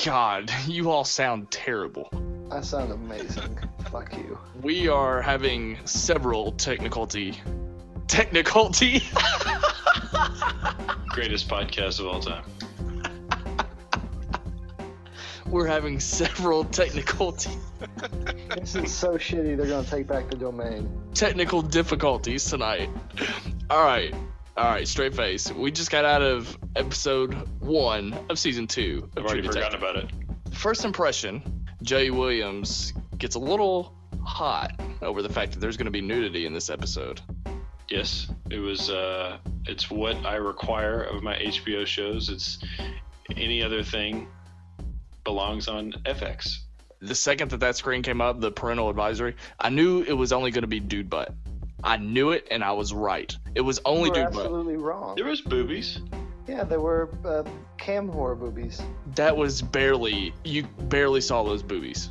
God, you all sound terrible. I sound amazing. Fuck you. We are having several technicality. Greatest podcast of all time. We're having several technicality. This is so shitty, they're gonna take back the domain. Technical difficulties tonight. All right, straight face. We just got out of episode 1 of season 2. I've already forgotten about it. First impression, Jaye Williams gets a little hot over the fact that there's going to be nudity in this episode. Yes, it was. It's what I require of my HBO shows. It's any other thing belongs on FX. The second that screen came up, the parental advisory, I knew it was only going to be dude butt. I knew it, and I was right. It was only dude butt. Absolutely wrong. There was boobies. Yeah, there were cam horror boobies. That was you barely saw those boobies.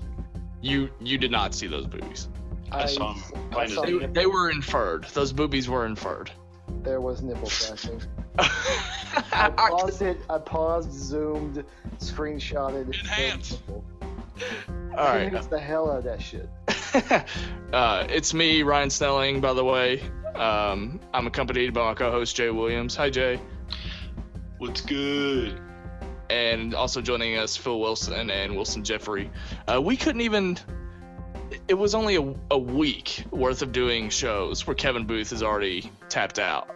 You did not see those boobies. I saw them. They were inferred. Those boobies were inferred. There was nipple flashing. I paused, zoomed, screenshotted. Enhance. All right. Enhance the hell out of that shit. It's me, Ryan Snelling, by the way. I'm accompanied by my co-host, Jaye Williams. Hi, Jay. What's good? And also joining us, Phil Wilson and Wilson Jeffrey. We couldn't even... It was only a week worth of doing shows where Kevin Booth is already tapped out.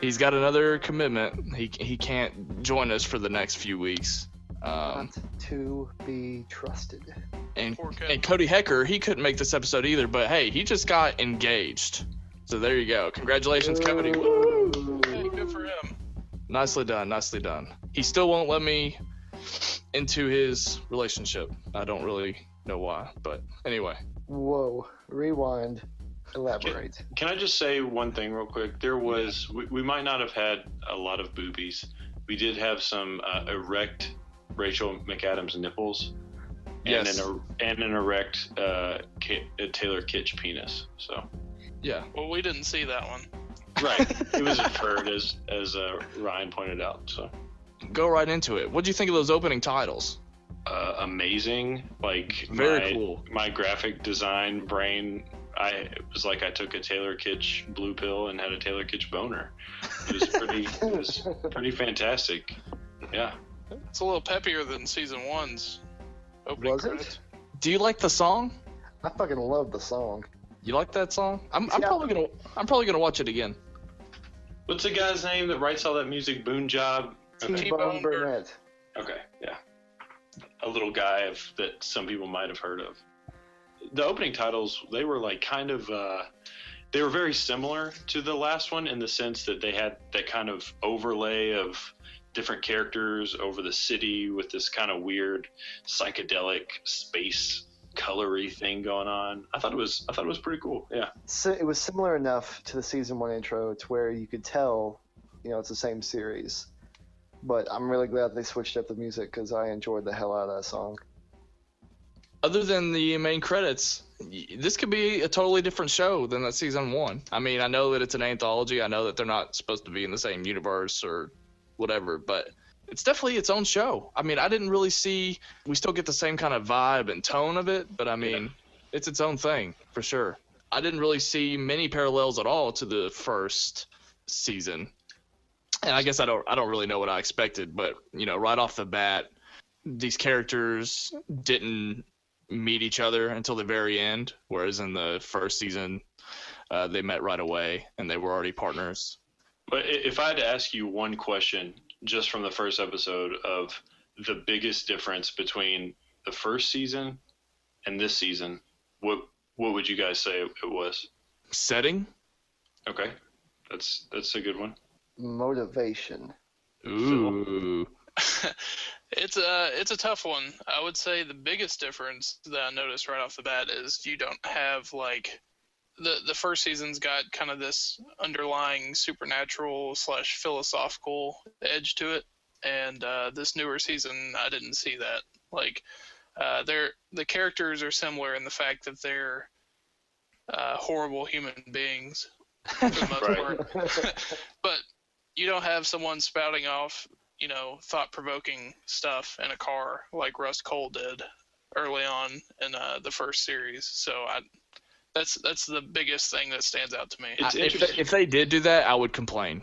He's got another commitment. He can't join us for the next few weeks. Not to be trusted. And Cody Hecker, he couldn't make this episode either, but hey, he just got engaged. So there you go. Congratulations, Cody. Woo! Hey, good for him. Nicely done. He still won't let me into his relationship. I don't really know why, but anyway. Whoa. Rewind. Elaborate. Can I just say one thing real quick? There was, we might not have had a lot of boobies. We did have some erect Rachel McAdams nipples. Yes. And an erect Taylor Kitsch penis. So. Yeah. Well, we didn't see that one. Right. It was inferred as Ryan pointed out. So. Go right into it. What do you think of those opening titles? Amazing. Like very cool. My graphic design brain, it was like I took a Taylor Kitsch blue pill and had a Taylor Kitsch boner. It was pretty fantastic. Yeah. It's a little peppier than season 1's opening Was credits. it? Do you like the song? I fucking love the song. You like that song? I'm probably gonna watch it again. What's the guy's name that writes all that music? Boone Job. T-Bone Burnett. Okay, yeah. A little guy that some people might have heard of. The opening titles, they were like kind of, they were very similar to the last one in the sense that they had that kind of overlay of different characters over the city with this kind of weird psychedelic space colory thing going on. I thought it was pretty cool. Yeah. So it was similar enough to the season 1 intro to where you could tell, it's the same series. But I'm really glad they switched up the music because I enjoyed the hell out of that song. Other than the main credits, this could be a totally different show than that season 1. I mean, I know that it's an anthology. I know that they're not supposed to be in the same universe or whatever, but it's definitely its own show. I mean, I didn't really see, we still get the same kind of vibe and tone of it, but I mean, It's its own thing for sure. I didn't really see many parallels at all to the first season. And I guess I don't really know what I expected, but right off the bat, these characters didn't meet each other until the very end, whereas in the first season, they met right away and they were already partners. But if I had to ask you one question, just from the first episode, of the biggest difference between the first season and this season, what would you guys say it was? Setting. Okay, that's a good one. Motivation. Ooh. It's a tough one. I would say the biggest difference that I noticed right off the bat is you don't have like the first season's got kind of this underlying supernatural / philosophical edge to it, and this newer season I didn't see that. Like the characters are similar in the fact that they're horrible human beings for the most part, but you don't have someone spouting off thought-provoking stuff in a car like Russ Cole did early on in the first series. So that's the biggest thing that stands out to me. If they did do that, I would complain.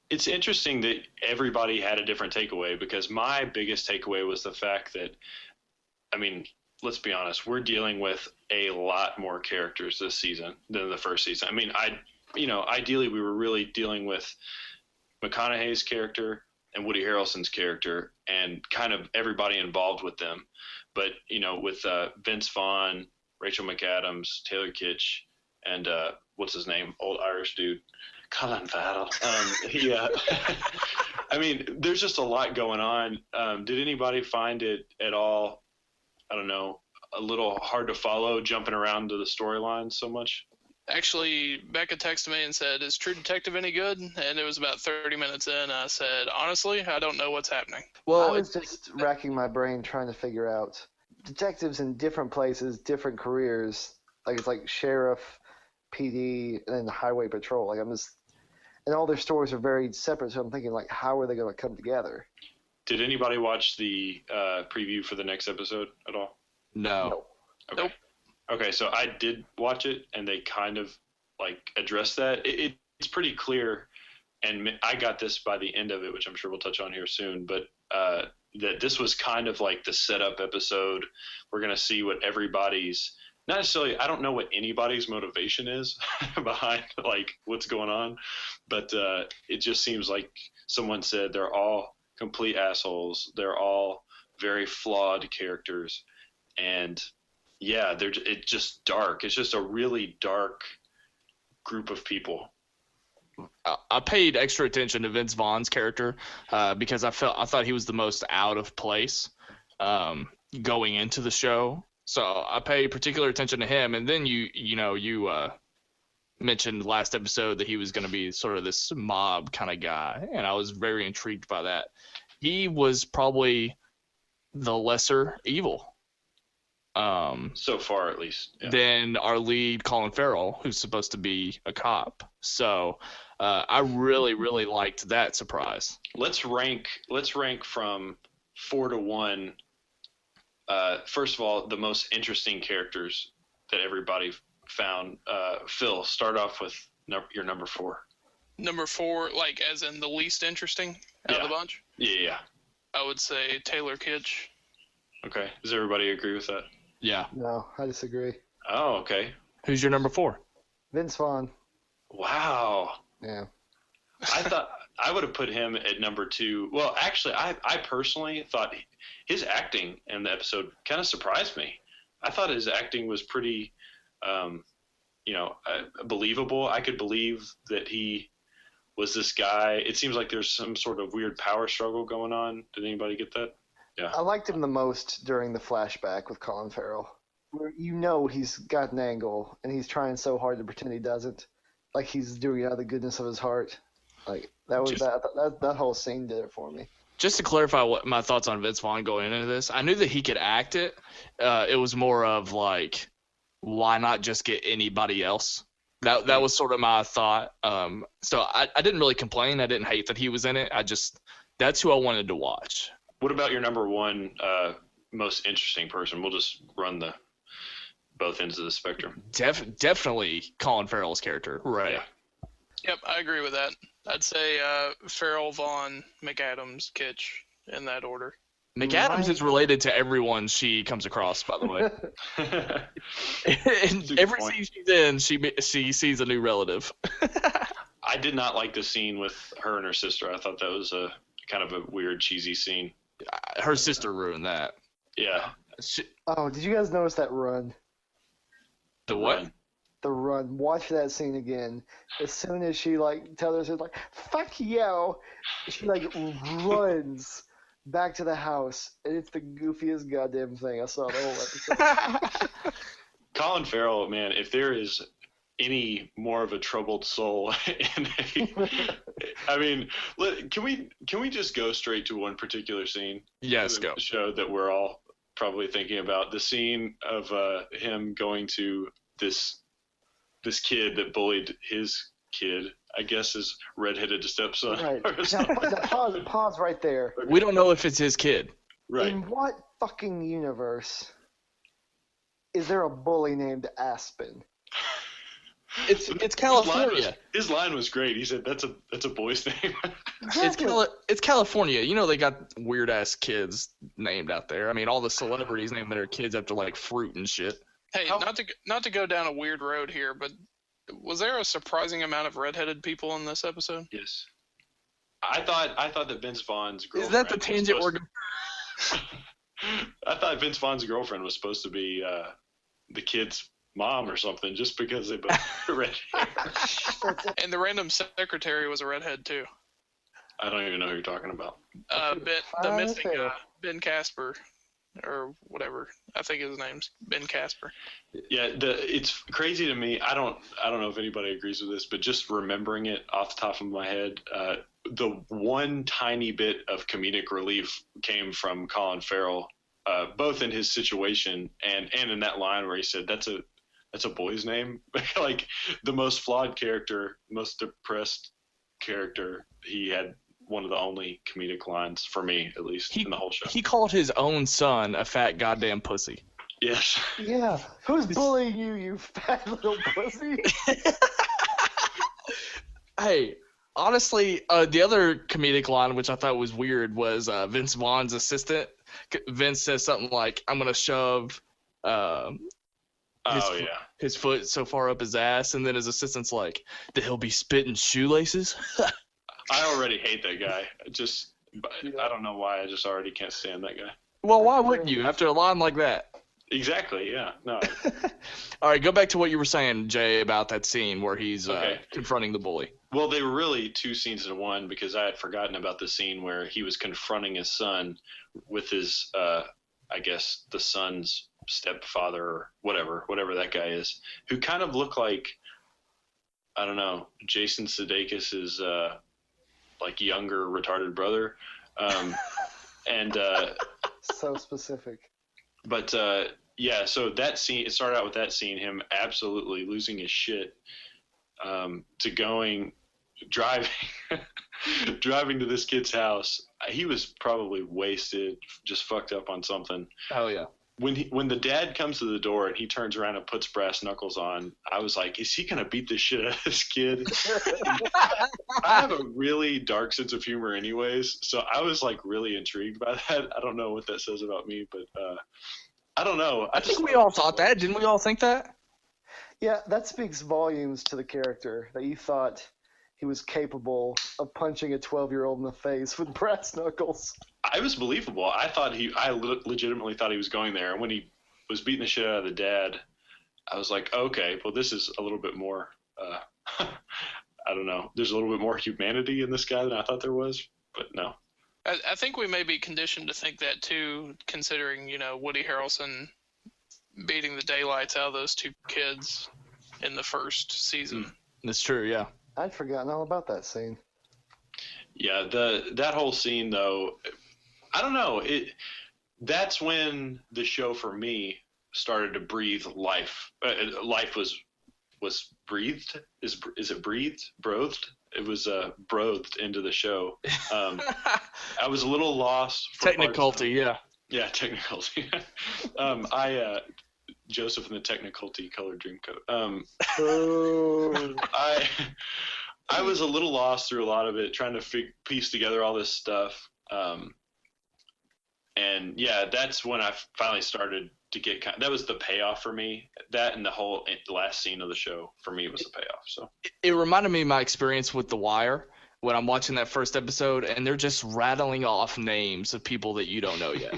It's interesting that everybody had a different takeaway, because my biggest takeaway was the fact that, I mean, let's be honest, we're dealing with a lot more characters this season than the first season. I mean, ideally we were really dealing with McConaughey's character and Woody Harrelson's character and kind of everybody involved with them. But, with Vince Vaughn, Rachel McAdams, Taylor Kitsch, and what's his name? Old Irish dude. Colin Farrell. I mean, there's just a lot going on. Did anybody find it at all, I don't know, a little hard to follow, jumping around to the storyline so much? Actually, Becca texted me and said, "Is True Detective any good?" And it was about 30 minutes in. I said, "Honestly, I don't know what's happening." Well, I was just racking my brain trying to figure out detectives in different places, different careers. Like, it's like sheriff, PD, and then highway patrol. Like, and all their stories are very separate. So I'm thinking, like, how are they going to come together? Did anybody watch the preview for the next episode at all? No. Okay. Nope. Okay, so I did watch it, and they kind of like address that. It's pretty clear, and I got this by the end of it, which I'm sure we'll touch on here soon. But that this was kind of like the setup episode. We're gonna see what everybody's, not necessarily, I don't know what anybody's motivation is behind like what's going on, but it just seems like someone said they're all complete assholes. They're all very flawed characters, and yeah, it's just dark. It's just a really dark group of people. I paid extra attention to Vince Vaughn's character because I thought he was the most out of place going into the show. So I paid particular attention to him. And then you mentioned last episode that he was going to be sort of this mob kind of guy, and I was very intrigued by that. He was probably the lesser evil. So far, at least. Yeah. Than our lead, Colin Farrell, who's supposed to be a cop. So I really, really liked that surprise. Let's rank from 4 to 1. First of all, the most interesting characters that everybody found. Phil, start off with your number 4. Number 4, like as in the least interesting out of the bunch? Yeah. I would say Taylor Kitsch. Okay. Does everybody agree with that? Yeah. No, I disagree. Oh, okay. Who's your number 4? Vince Vaughn. Wow. Yeah. I thought I would have put him at number 2. Well, actually, I personally thought his acting in the episode kind of surprised me. I thought his acting was pretty, believable. I could believe that he was this guy. It seems like there's some sort of weird power struggle going on. Did anybody get that? Yeah. I liked him the most during the flashback with Colin Farrell, where he's got an angle and he's trying so hard to pretend he doesn't, like he's doing it out of the goodness of his heart. Like that whole scene did it for me. Just to clarify what my thoughts on Vince Vaughn going into this, I knew that he could act it. It was more of like, why not just get anybody else? That was sort of my thought. So I didn't really complain. I didn't hate that he was in it. That's who I wanted to watch. What about your number 1 most interesting person? We'll just run both ends of the spectrum. Definitely Colin Farrell's character. Right. Yeah. Yep, I agree with that. I'd say Farrell, Vaughn, McAdams, Kitsch, in that order. McAdams is related to everyone she comes across, by the way. And every scene she's in, she sees a new relative. I did not like the scene with her and her sister. I thought that was a kind of a weird, cheesy scene. Her sister ruined that. Yeah. Oh, did you guys notice that run? The what? The run. Watch that scene again. As soon as she tells her fuck you, she runs back to the house, and it's the goofiest goddamn thing I saw the whole episode. Colin Farrell, man, if there is any more of a troubled soul I mean, can we just go straight to one particular scene? Yes, go. The show that we're all probably thinking about, the scene of him going to this kid that bullied his kid. I guess his redheaded stepson. Right. Now, pause right there. We don't know if it's his kid. Right. In what fucking universe is there a bully named Aspen? It's California. His line was great. He said, "That's a boy's name." It's California. You know they got weird ass kids named out there. I mean, all the celebrities name their kids after like fruit and shit. Hey, not to go down a weird road here, but was there a surprising amount of redheaded people in this episode? Yes. I thought that Vince Vaughn's girlfriend. Is that the tangent we're going? I thought Vince Vaughn's girlfriend was supposed to be the kid's mom or something, just because they both red hair. And the random secretary was a redhead too. I don't even know who you're talking about. The missing Ben Casper, or whatever. I think his name's Ben Casper. Yeah, it's crazy to me. I don't know if anybody agrees with this, but just remembering it off the top of my head, the one tiny bit of comedic relief came from Colin Farrell, both in his situation and in that line where he said, "That's a boy's name." Like the most flawed character, most depressed character. He had one of the only comedic lines for me, at least, in the whole show. He called his own son a fat goddamn pussy. Yes. Yeah. Who's bullying you, you fat little pussy? Hey, honestly, the other comedic line, which I thought was weird, was Vince Vaughn's assistant. Vince says something like, "I'm gonna shove his foot so far up his ass," and then his assistant's like, "That he'll be spitting shoelaces." I already hate that guy. I don't know why. I just already can't stand that guy. Well, why wouldn't you after a line like that? Exactly. Yeah. No. All right, go back to what you were saying, Jay, about that scene where he's confronting the bully. Well, they were really two scenes in one, because I had forgotten about the scene where he was confronting his son with his, I guess, the son's stepfather or whatever that guy is, who kind of looked like, I don't know, Jason Sudeikis' like younger retarded brother, and So specific. But yeah, so that scene, it started out with that scene, him absolutely losing his shit, to driving to this kid's house. He was probably wasted, just fucked up on something. Oh yeah. When the dad comes to the door and he turns around and puts brass knuckles on, I was like, is he gonna beat the shit out of this kid? I have a really dark sense of humor anyways, so I was like really intrigued by that. I don't know what that says about me, but I don't know. I think we all thought that. Didn't we all think that? Yeah, that speaks volumes to the character, that you thought he was capable of punching a 12-year-old in the face with brass knuckles. I was believable. I legitimately thought he was going there. And when he was beating the shit out of the dad, I was like, okay, well, this is a little bit more, I don't know. There's a little bit more humanity in this guy than I thought there was, but no. I think we may be conditioned to think that too, considering, Woody Harrelson beating the daylights out of those two kids in the first season. That's true, yeah. I'd forgotten all about that scene. Yeah, that whole scene though, I don't know. That's when the show for me started to breathe life. Life was breathed. Is it breathed? Brothed? It was brothed into the show. I was a little lost. Techniculty, yeah. Yeah, techniculty. Joseph in the Techniculty colored dreamcoat. I was a little lost through a lot of it, trying to piece together all this stuff. And yeah, that's when I finally started to get that was the payoff for me. That and the whole last scene of the show for me was the payoff. So it reminded me of my experience with The Wire when I'm watching that first episode and they're just rattling off names of people that you don't know yet.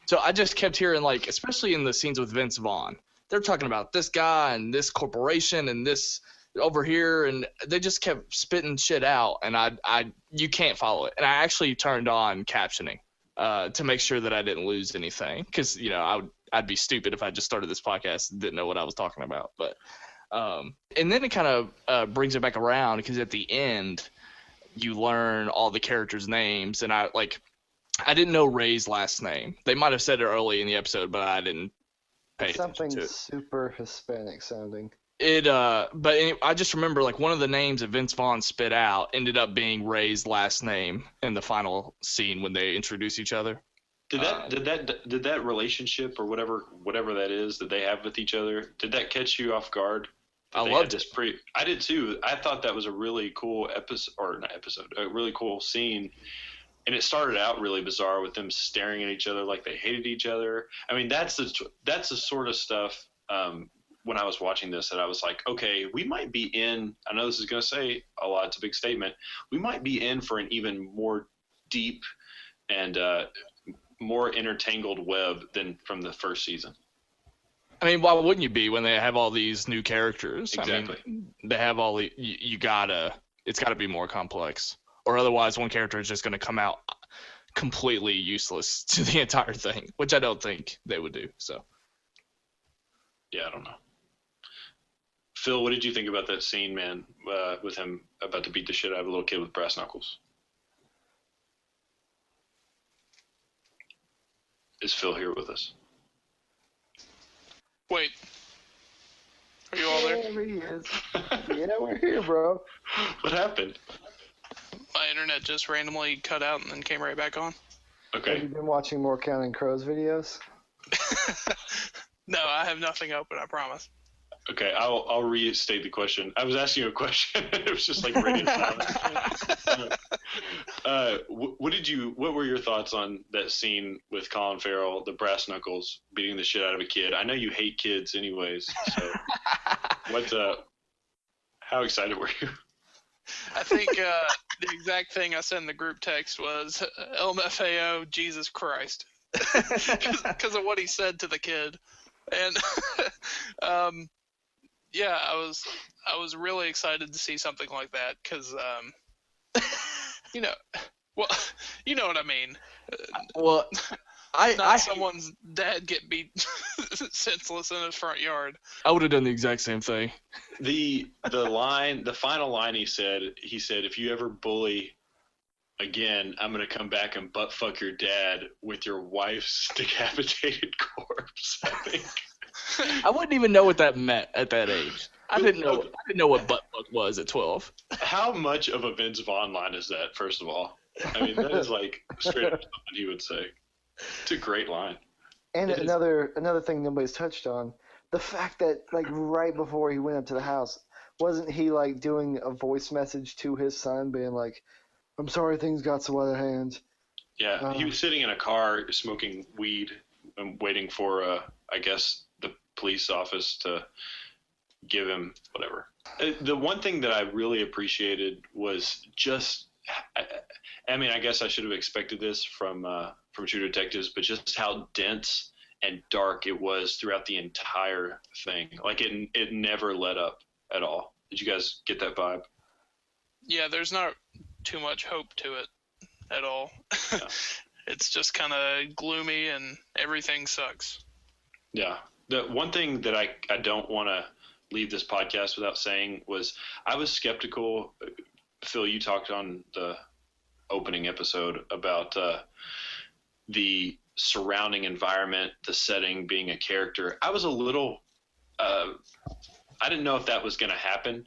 So I just kept hearing, like, especially in the scenes with Vince Vaughn, they're talking about this guy and this corporation and this over here, and they just kept spitting shit out, and you can't follow it. And I actually turned on captioning to make sure that I didn't lose anything, because I'd be stupid if I just started this podcast and didn't know what I was talking about. But and then it kind of brings it back around, because at the end you learn all the characters' names, and I didn't know Ray's last name. They might have said it early in the episode, but I didn't pay attention to it. Something super Hispanic sounding. I just remember like one of the names that Vince Vaughn spit out ended up being Ray's last name in the final scene when they introduce each other. Did that relationship or whatever that is that they have with each other, did that catch you off guard? I loved it. I did too. I thought that was a really cool a really cool scene. And it started out really bizarre with them staring at each other like they hated each other. I mean, that's the sort of stuff when I was watching this that I was like, okay, we might be in, I know this is going to say a lot, it's a big statement, we might be in for an even more deep and more intertangled web than from the first season. I mean, why wouldn't you be when they have all these new characters? Exactly. I mean, they have all the, it's gotta be more complex. Or otherwise one character is just going to come out completely useless to the entire thing, which I don't think they would do. So, yeah, I don't know. Phil, what did you think about that scene, man, with him about to beat the shit out of a little kid with brass knuckles? Is Phil here with us? Wait. Are you all there? There he is. Yeah, we're here, bro. What happened? My internet just randomly cut out and then came right back on. Okay. Have you been watching more Counting Crows videos? No, I have nothing open, I promise. Okay, I'll restate the question. I was asking you a question. It was just like radio silence. What were your thoughts on that scene with Colin Farrell, the brass knuckles, beating the shit out of a kid? I know you hate kids anyways, so how excited were you? I think the exact thing I sent in the group text was LMFAO, Jesus Christ. Because of what he said to the kid. And yeah, I was really excited to see something like that because, you know what I mean. well, someone's dad get beat senseless in his front yard. I would have done the exact same thing. The final line he said, if you ever bully again, I'm going to come back and butt fuck your dad with your wife's decapitated corpse, I think. I wouldn't even know what that meant at that age. I didn't know what butt fuck was at 12. How much of a Vince Vaughn line is that, first of all? I mean, that is like straight up something he would say. It's a great line. And another thing nobody's touched on, the fact that like right before he went up to the house, wasn't he like doing a voice message to his son being like, I'm sorry things got so out of hand. Yeah, he was sitting in a car smoking weed and waiting for, I guess, the police office to give him whatever. The one thing that I really appreciated was just, I mean, I guess I should have expected this from True Detectives, but just how dense and dark it was throughout the entire thing. Like it never let up at all. Did you guys get that vibe? Yeah, there's not too much hope to it at all. Yeah. It's just kind of gloomy and everything sucks. Yeah. The one thing that I don't want to leave this podcast without saying was I was skeptical. Phil, you talked on the opening episode about the surrounding environment, the setting being a character. I was a little I didn't know if that was going to happen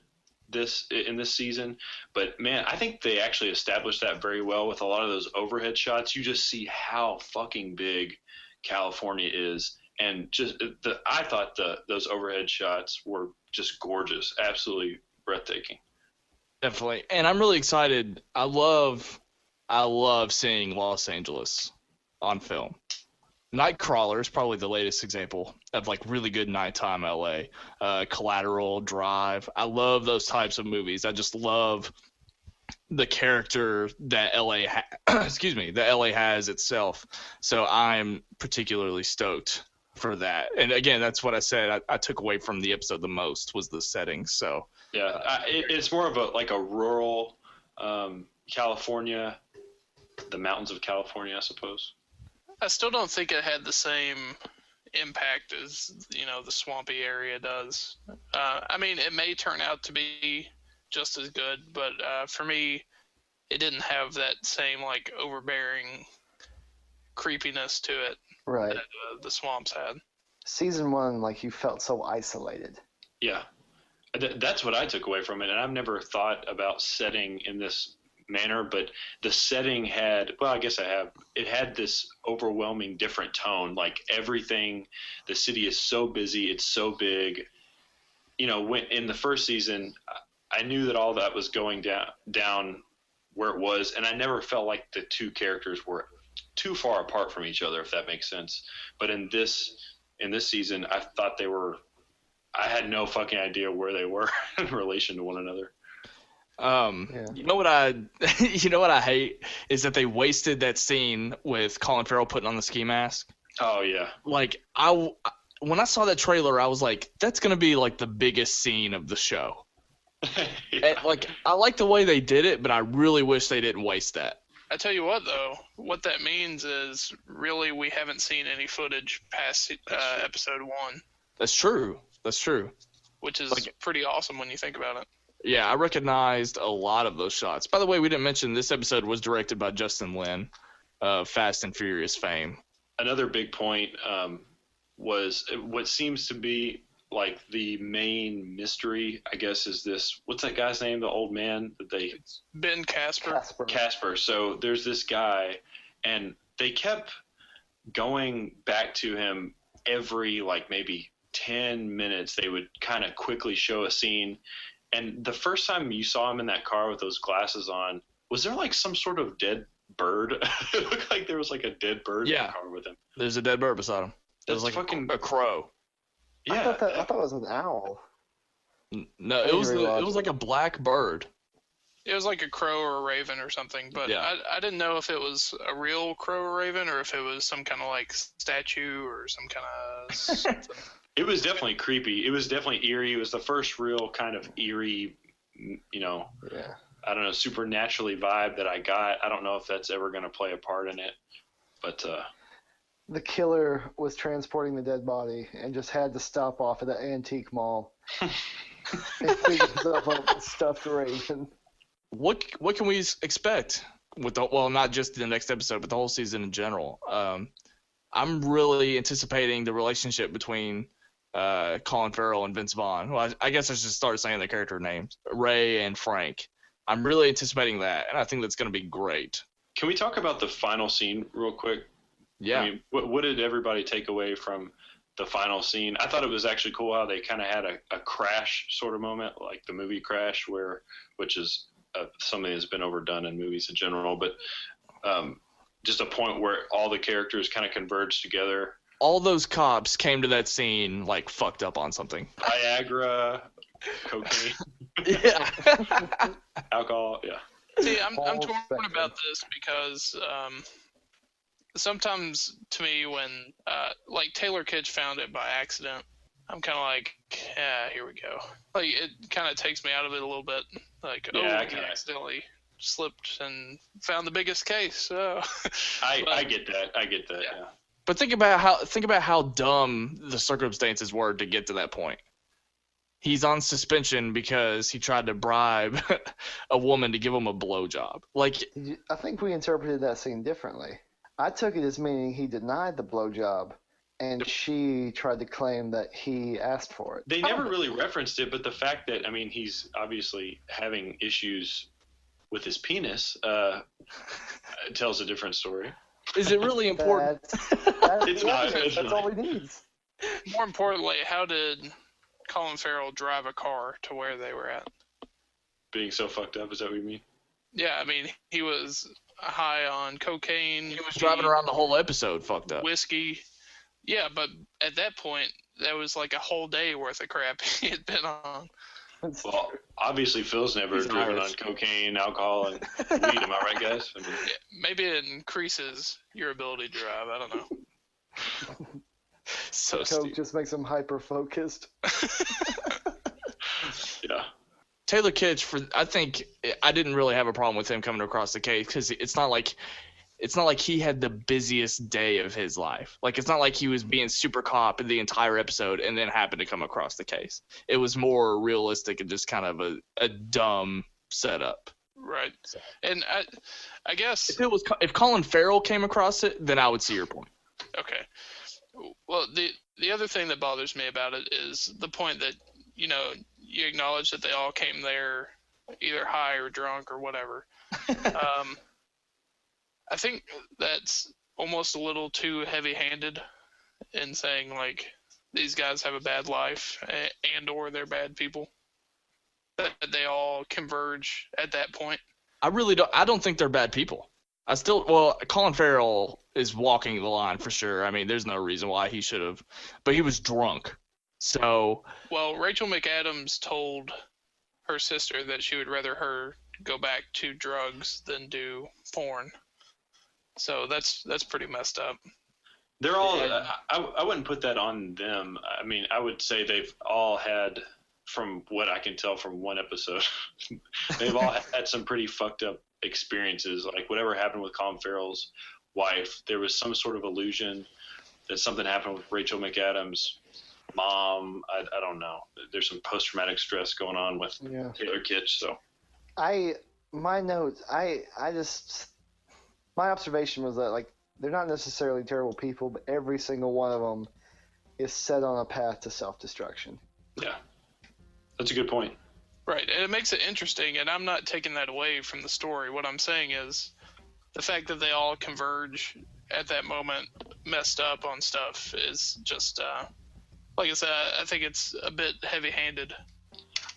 in this season, but man, I think they actually established that very well with a lot of those overhead shots. You just see how fucking big California is, and I thought those overhead shots were just gorgeous, absolutely breathtaking. Definitely, and I'm really excited. I love seeing Los Angeles on film. Nightcrawler is probably the latest example of like really good nighttime LA. Collateral, Drive. I love those types of movies. I just love the character that LA has itself. So I'm particularly stoked for that. And again, that's what I said. I took away from the episode the most was the setting. So yeah, it's more of a rural California, the mountains of California, I suppose. I still don't think it had the same impact as, the swampy area does. I mean, it may turn out to be just as good, but for me, it didn't have that same, like, overbearing creepiness to it that the swamps had. Season 1, like, you felt so isolated. Yeah. That's what I took away from it, and I've never thought about setting in this manner, but the setting had, well, I guess I have, it had this overwhelming different tone. Like everything, the city is so busy, it's so big. You know, when in the first season, I knew that all that was going down where it was, and I never felt like the two characters were too far apart from each other, if that makes sense. But in this season, I thought they were. I had no fucking idea where they were in relation to one another. You know what I hate is that they wasted that scene with Colin Farrell putting on the ski mask. Oh yeah. Like when I saw that trailer, I was like, that's gonna be like the biggest scene of the show. Yeah. And, like, I like the way they did it, but I really wish they didn't waste that. I tell you what, though, what that means is really we haven't seen any footage past episode 1. That's true. Which is pretty awesome when you think about it. Yeah, I recognized a lot of those shots. By the way, we didn't mention this episode was directed by Justin Lin of Fast and Furious fame. Another big point was what seems to be like the main mystery, I guess, is this, what's that guy's name, the old man that they... It's Ben Casper. Casper. So there's this guy, and they kept going back to him every, like, maybe 10 minutes. They would kind of quickly show a scene. And the first time you saw him in that car with those glasses on, was there, like, some sort of dead bird? It looked like there was, like, a dead bird in the car with him. There's a dead bird beside him. There's like fucking a crow. Yeah, I thought it was an owl. No, it was like a black bird. It was like a crow or a raven or something, but Yeah. I didn't know if it was a real crow or raven or if it was some kind of like statue or some kind of something. It was definitely creepy. It was definitely eerie. It was the first real kind of eerie, you know, I don't know, supernaturally vibe that I got. I don't know if that's ever going to play a part in it, but the killer was transporting the dead body and just had to stop off at the antique mall and pick himself up a stuffed raven. What can we expect with not just the next episode, but the whole season in general? I'm really anticipating the relationship between Colin Farrell and Vince Vaughn. Well, I guess I should start saying their character names, Ray and Frank. I'm really anticipating that, and I think that's going to be great. Can we talk about the final scene real quick? Yeah. I mean, what did everybody take away from the final scene? I thought it was actually cool how they kind of had a crash sort of moment, like the movie Crash, which is something that's been overdone in movies in general, but just a point where all the characters kind of converge together. All those cops came to that scene like fucked up on something. Viagra, cocaine, Yeah. alcohol, yeah. See, I'm torn spectrum. about this because sometimes to me when like Taylor Kitsch found it by accident, I'm kind of like, yeah, here we go. Like it kind of takes me out of it a little bit. Like, he accidentally slipped and found the biggest case. So I get that. Yeah. But think about how dumb the circumstances were to get to that point. He's on suspension because he tried to bribe a woman to give him a blowjob. Like, I think we interpreted that scene differently. I took it as meaning he denied the blowjob, and she tried to claim that he asked for it. They never really referenced it, but the fact that, I mean, he's obviously having issues with his penis tells a different story. is it really important? It's not. That's all he needs. more importantly, how did Colin Farrell drive a car to where they were at? Being so fucked up, is that what you mean? Yeah, I mean, he was high on cocaine. He was driving around the whole episode fucked up. Whiskey. Yeah, but at that point, that was like a whole day worth of crap he had been on. Well, obviously Phil's never He's driven Irish. on cocaine, alcohol, and weed. Am I right, guys? I mean, Yeah, maybe it increases your ability to drive. I don't know. So Coke stupid. just makes him hyper-focused. yeah. Taylor Kitsch, I think I didn't really have a problem with him coming across the case because it's not like he had the busiest day of his life. Like, it's not like he was being super cop in the entire episode and then happened to come across the case. It was more realistic and just kind of a dumb setup. Right. And I guess If Colin Farrell came across it, then I would see your point. okay. Well, the other thing that bothers me about it is the point that, you know, you acknowledge that they all came there either high or drunk or whatever. I think that's almost a little too heavy-handed in saying, like, these guys have a bad life and or they're bad people. That they all converge at that point. I don't think they're bad people. Colin Farrell is walking the line for sure. I mean, there's no reason why he should have, but he was drunk. So. Well, Rachel McAdams told her sister that she would rather her go back to drugs than do porn. So that's pretty messed up. They're all. I wouldn't put that on them. I mean, I would say they've all had, from what I can tell from one episode, they've all had some pretty fucked up experiences. Like whatever happened with Colin Farrell's wife, there was some sort of illusion that something happened with Rachel McAdams' mom. I don't know. There's some post-traumatic stress going on with Taylor Kitsch. So my observation was that, like, they're not necessarily terrible people, but every single one of them is set on a path to self-destruction. Yeah, that's a good point. Right, and it makes it interesting, and I'm not taking that away from the story. What I'm saying is the fact that they all converge at that moment messed up on stuff is just, like I said, I think it's a bit heavy-handed.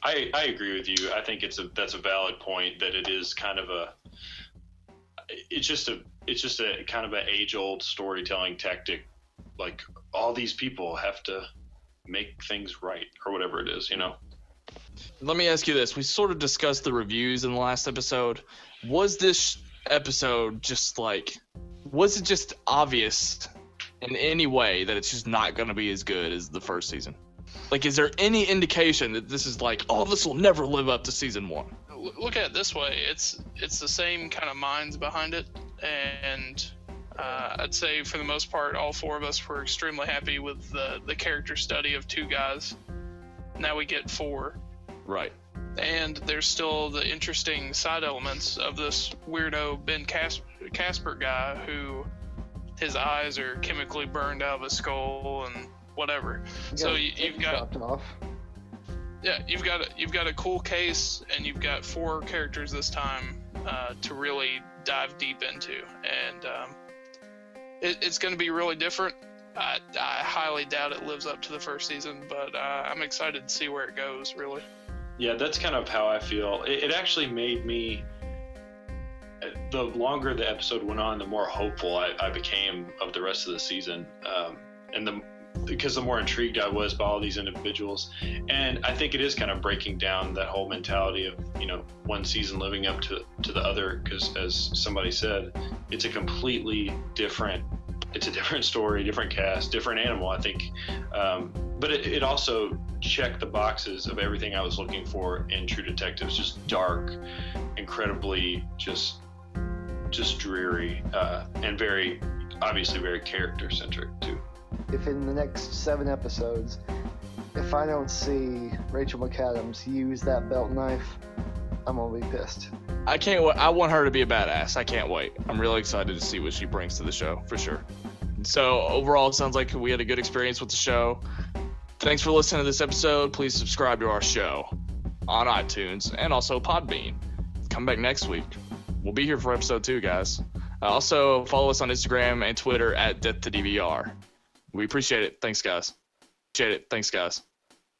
I agree with you. I think that's a valid point, that it is kind of it's just a kind of an age-old storytelling tactic. Like, all these people have to make things right, or whatever it is, you know? Let me ask you this. We sort of discussed the reviews in the last episode. Was this episode was it just obvious in any way that it's just not going to be as good as the first season? Like, is there any indication that this is like, oh, this will never live up to season 1? Look at it this way. It's the same kind of minds behind it, and I'd say for the most part, all 4 of us were extremely happy with the character study of 2 guys. Now we get 4. Right. And there's still the interesting side elements of this weirdo Ben Casper guy who his eyes are chemically burned out of his skull and whatever. So you've got off. Yeah, you've got a cool case, and you've got 4 characters this time to really dive deep into, and it's going to be really different. I highly doubt it lives up to the first season, but I'm excited to see where it goes, really. Yeah, that's kind of how I feel. It actually made me, the longer the episode went on, the more hopeful I became of the rest of the season, because the more intrigued I was by all these individuals. And I think it is kind of breaking down that whole mentality of, one season living up to the other, because as somebody said, it's a different story, different cast, different animal, I think. But it also checked the boxes of everything I was looking for in True Detectives. Just dark, incredibly just dreary, and obviously very character-centric too. If in the next 7 episodes, if I don't see Rachel McAdams use that belt knife, I'm gonna be pissed. I can't wait. I want her to be a badass. I can't wait. I'm really excited to see what she brings to the show, for sure. So overall, it sounds like we had a good experience with the show. Thanks for listening to this episode. Please subscribe to our show on iTunes and also Podbean. Come back next week. We'll be here for episode 2, guys. Also, follow us on Instagram and Twitter at DeathToDVR. We appreciate it. Thanks, guys.